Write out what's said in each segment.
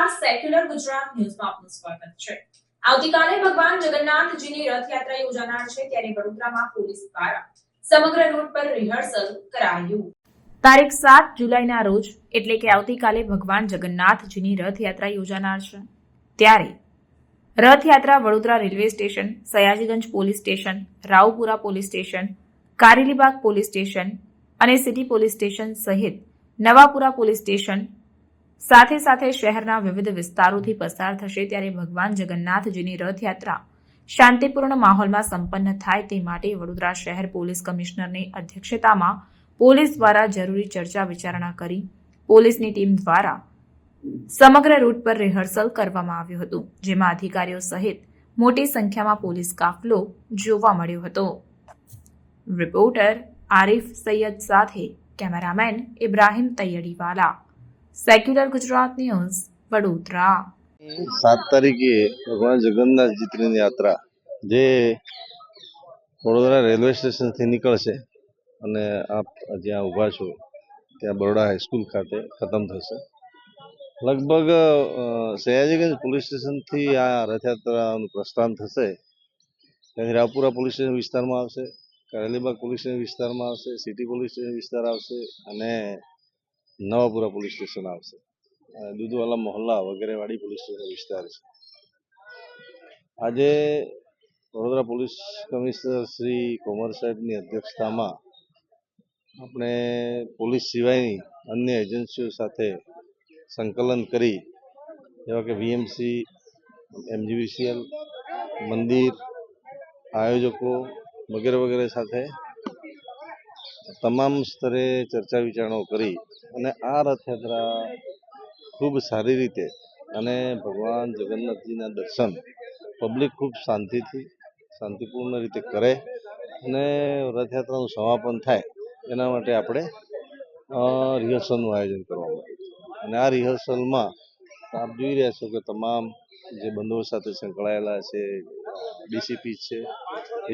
નમસ્કાર, સેક્યુલર ગુજરાત ન્યૂઝમાં આપનું સ્વાગત છે। આવતીકાલે ભગવાન જગન્નાથજીની રથયાત્રા યોજાનાર છે, ત્યારે વડોદરામાં પોલીસ દ્વારા સમગ્ર રૂટ પર રિહર્સલ કરાયું। તારીખ 7 જુલાઈના રોજ એટલે કે આવતીકાલે ભગવાન જગન્નાથજીની રથયાત્રા યોજાનાર છે, ત્યારે Rathyatra Vadodara railway station, Sayajiganj police station, Raopura police station, Karelibaug police station અને સિટી પોલીસ સ્ટેશન સહિત નવાપુરા પોલીસ સ્ટેશન સાથે સાથે શહેરના વિવિધ વિસ્તારોથી પસાર થશે। ત્યારે ભગવાન જગન્નાથજીની રથયાત્રા શાંતિપૂર્ણ માહોલમાં સંપન્ન થાય તે માટે વડોદરા શહેર પોલીસ કમિશનરની અધ્યક્ષતામાં પોલીસ દ્વારા જરૂરી ચર્ચા વિચારણા કરી પોલીસની ટીમ દ્વારા સમગ્ર રૂટ પર રિહર્સલ કરવામાં આવ્યું હતું, જેમાં અધિકારીઓ સહિત મોટી સંખ્યામાં પોલીસ કાફલો જોવા મળ્યો હતો। રિપોર્ટર આરિફ સૈયદ સાથે cameraman Ibrahim Taiyadiwala, secular Gujarat news, Vadodara. 7 તારીખે ભગવાન જગન્નાથજીની યાત્રા જે વડોદરા રેલવે સ્ટેશનથી નીકળશે અને આપ જ્યાં ઊભા છો ત્યાં બરોડા હાઈસ્કૂલ ખાતે ખતમ થશે। લગભગ સયાજીગંજ પોલીસ સ્ટેશનથી આ રથયાત્રાનું પ્રસ્થાન થશે। ત્યાંથી રાવપુરા પોલીસ સ્ટેશન વિસ્તારમાં આવશે, કારેલીબાગ પોલીસ સ્ટેશન વિસ્તારમાં આવશે, સિટી પોલીસ સ્ટેશન વિસ્તાર આવશે અને નવાપુરા પોલીસ સ્ટેશન આવશે, દૂધવાલા મોહલ્લા વગેરે વાળી પોલીસ સ્ટેશન વિસ્તાર છે। આજે વડોદરા પોલીસ કમિશનર શ્રી કોમર સાહેબની અધ્યક્ષતામાં આપણે પોલીસ સિવાયની અન્ય એજન્સીઓ સાથે સંકલન કરી, જેવા કે વીએમસી, એમજીવીસીએલ, મંદિર આયોજકો વગેરે વગેરે સાથે તમામ સ્તરે ચર્ચા વિચારણાઓ કરી અને આ રથયાત્રા ખૂબ સારી રીતે અને ભગવાન જગન્નાથજીના દર્શન પબ્લિક ખૂબ શાંતિપૂર્ણ રીતે કરે અને રથયાત્રાનું સમાપન થાય એના માટે આપણે રિહર્સલનું આયોજન કરવામાં આવ્યું અને આ રિહર્સલમાં આપ જોઈ રહ્યા છો કે તમામ જે બંદોબસ્ત સાથે સંકળાયેલા છે, ડીસીપી છે,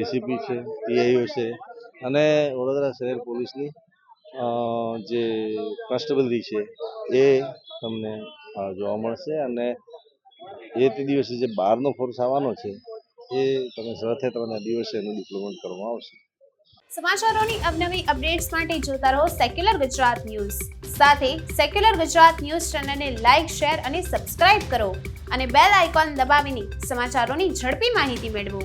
એસીપી છે, પીઆઈઓ છે અને વડોદરા શહેર પોલીસની જે કોન્સ્ટેબલરી છે એ તમને જોવા મળશે અને એ તે દિવસે જે બહારનો ફોર્સ આવવાનો છે એ તમે રથયાત્રાના દિવસે એનું ડિપ્લોયમેન્ટ કરવામાં આવશે। સમાચારોની અવનવી અપડેટ્સ માટે જોતા રહો સેક્યુલર ગુજરાત ન્યૂઝ। સાથે સેક્યુલર ગુજરાત ન્યૂઝ ચેનલને લાઇક, શેર અને સબસ્ક્રાઇબ કરો અને બેલ આઇકોન દબાવીને સમાચારોની ઝડપી માહિતી મેળવો।